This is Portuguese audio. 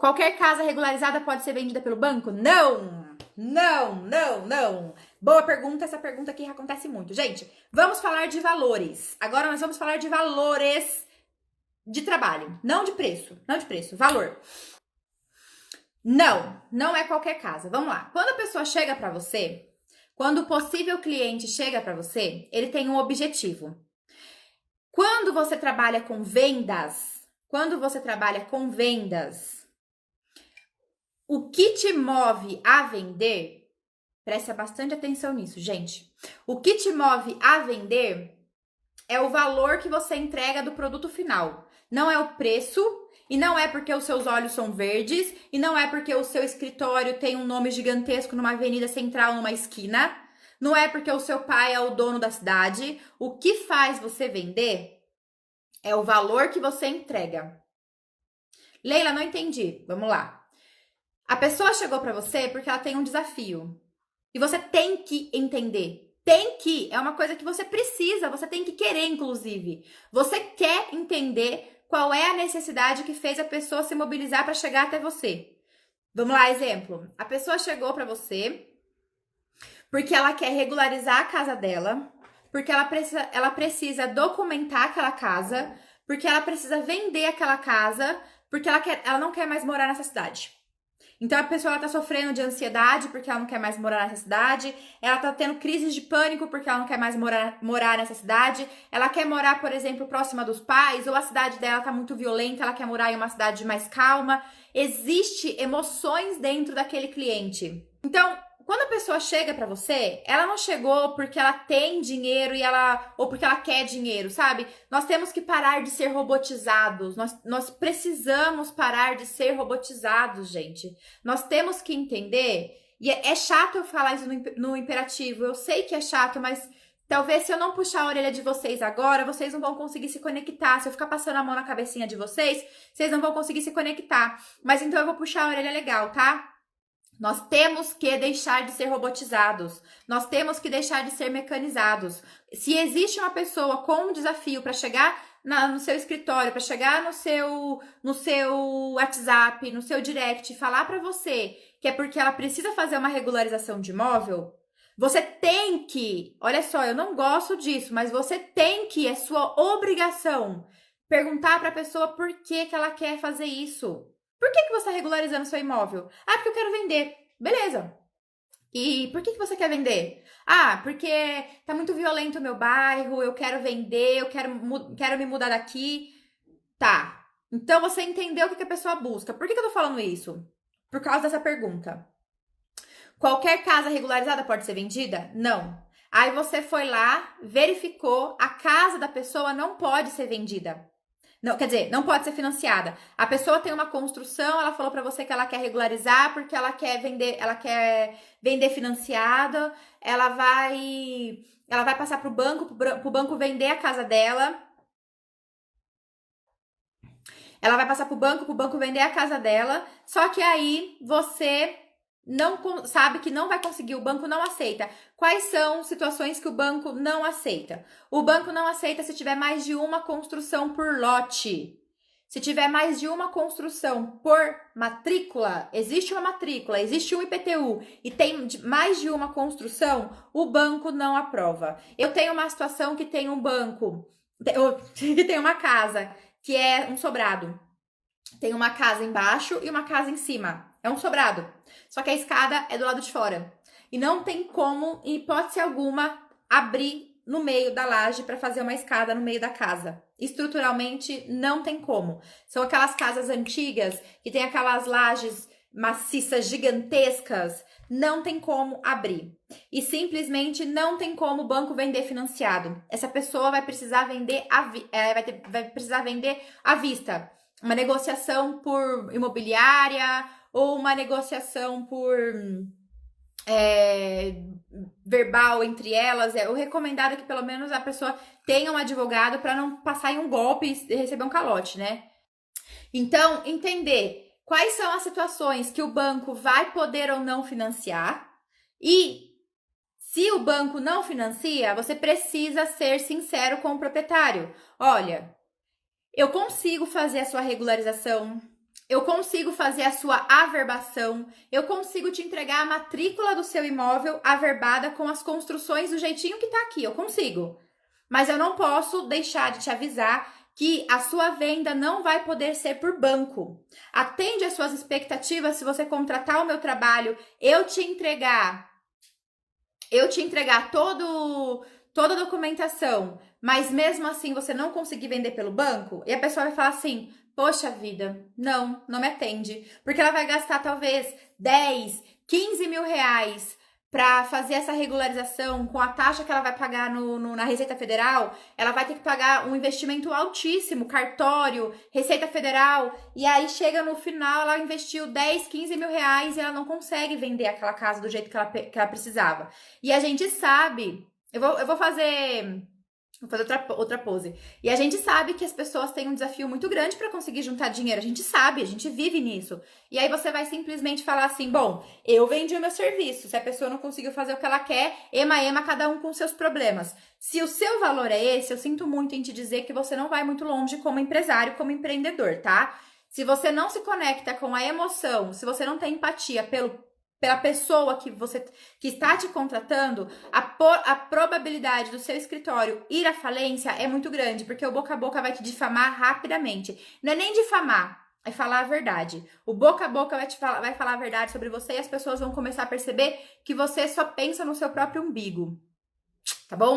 Qualquer casa regularizada pode ser vendida pelo banco? Não! Não, não, não. Boa pergunta, essa pergunta aqui acontece muito. Gente, vamos falar de valores. Agora nós vamos falar de valores de trabalho, não de preço, valor. Não é qualquer casa. Vamos lá. Quando a pessoa chega para você, quando o possível cliente chega para você, ele tem um objetivo. Quando você trabalha com vendas, o que te move a vender, presta bastante atenção nisso, gente. O que te move a vender é o valor que você entrega do produto final. Não é o preço, e não é porque os seus olhos são verdes, e não é porque o seu escritório tem um nome gigantesco numa avenida central, numa esquina. Não é porque o seu pai é o dono da cidade. O que faz você vender é o valor que você entrega. Leila, não entendi. Vamos lá. A pessoa chegou para você porque ela tem um desafio. E você tem que entender. É uma coisa que você precisa, você tem que querer, inclusive. Você quer entender qual é a necessidade que fez a pessoa se mobilizar para chegar até você. Vamos lá, exemplo. A pessoa chegou para você porque ela quer regularizar a casa dela, porque ela precisa documentar aquela casa, porque ela precisa vender aquela casa, porque ela não quer mais morar nessa cidade. Então, a pessoa tá sofrendo de ansiedade porque ela não quer mais morar nessa cidade. Ela tá tendo crises de pânico porque ela não quer mais morar nessa cidade. Ela quer morar, por exemplo, próxima dos pais. Ou a cidade dela tá muito violenta, ela quer morar em uma cidade mais calma. Existem emoções dentro daquele cliente. Então, quando a pessoa chega pra você, ela não chegou porque ela tem dinheiro ou porque ela quer dinheiro, sabe? Nós temos que parar de ser robotizados. Nós precisamos parar de ser robotizados, gente. Nós temos que entender, e é chato eu falar isso no imperativo, eu sei que é chato, mas talvez se eu não puxar a orelha de vocês agora, vocês não vão conseguir se conectar. Se eu ficar passando a mão na cabecinha de vocês, vocês não vão conseguir se conectar. Mas então eu vou puxar a orelha legal, tá? Nós temos que deixar de ser robotizados. Nós temos que deixar de ser mecanizados. Se existe uma pessoa com um desafio para chegar no seu escritório, para chegar no seu WhatsApp, no seu direct, e falar para você que é porque ela precisa fazer uma regularização de imóvel, você tem que, olha só, eu não gosto disso, mas você tem que, é sua obrigação, perguntar para a pessoa por que ela quer fazer isso. Por que você está regularizando seu imóvel? Ah, porque eu quero vender. Beleza. E por que você quer vender? Ah, porque tá muito violento o meu bairro, eu quero vender, eu quero me mudar daqui. Tá. Então você entendeu o que a pessoa busca. Por que eu tô falando isso? Por causa dessa pergunta. Qualquer casa regularizada pode ser vendida? Não. Aí você foi lá, verificou, a casa da pessoa não pode ser vendida. Não, quer dizer, não pode ser financiada. A pessoa tem uma construção, ela falou para você que ela quer regularizar porque ela quer vender financiada, ela vai passar pro banco vender a casa dela. Ela vai passar pro banco vender a casa dela, só que aí você não sabe que não vai conseguir, o banco não aceita. Quais são situações que o banco não aceita? O banco não aceita se tiver mais de uma construção por lote. Se tiver mais de uma construção por matrícula, existe um IPTU e tem mais de uma construção, o banco não aprova. Eu tenho uma situação que tem um banco, que tem uma casa, que é um sobrado. Tem uma casa embaixo e uma casa em cima. É um sobrado. Só que a escada é do lado de fora. E não tem como, em hipótese alguma, abrir no meio da laje para fazer uma escada no meio da casa. Estruturalmente, não tem como. São aquelas casas antigas que tem aquelas lajes maciças gigantescas. Não tem como abrir. E simplesmente não tem como o banco vender financiado. Essa pessoa vai precisar vender vai precisar vender à vista. Uma negociação por imobiliária ou uma negociação por verbal entre elas. O recomendado é que pelo menos a pessoa tenha um advogado para não passar em um golpe e receber um calote, né? Então, entender quais são as situações que o banco vai poder ou não financiar e se o banco não financia, você precisa ser sincero com o proprietário. Olha, eu consigo fazer a sua regularização, eu consigo fazer a sua averbação, eu consigo te entregar a matrícula do seu imóvel averbada com as construções do jeitinho que tá aqui, eu consigo. Mas eu não posso deixar de te avisar que a sua venda não vai poder ser por banco. Atende às suas expectativas se você contratar o meu trabalho, eu te entregar toda a documentação, mas mesmo assim você não conseguir vender pelo banco, e a pessoa vai falar assim: poxa vida, não me atende. Porque ela vai gastar talvez 10, 15 mil reais para fazer essa regularização com a taxa que ela vai pagar na Receita Federal. Ela vai ter que pagar um investimento altíssimo, cartório, Receita Federal, e aí chega no final, ela investiu 10, 15 mil reais e ela não consegue vender aquela casa do jeito que ela precisava. E a gente sabe, eu vou fazer outra pose. E a gente sabe que as pessoas têm um desafio muito grande para conseguir juntar dinheiro. A gente sabe, a gente vive nisso. E aí você vai simplesmente falar assim: bom, eu vendi o meu serviço. Se a pessoa não conseguiu fazer o que ela quer, ema, cada um com seus problemas. Se o seu valor é esse, eu sinto muito em te dizer que você não vai muito longe como empresário, como empreendedor, tá? Se você não se conecta com a emoção, se você não tem empatia pela pessoa que está te contratando, a probabilidade do seu escritório ir à falência é muito grande, porque o boca a boca vai te difamar rapidamente. Não é nem difamar, é falar a verdade. O boca a boca vai falar a verdade sobre você e as pessoas vão começar a perceber que você só pensa no seu próprio umbigo, tá bom?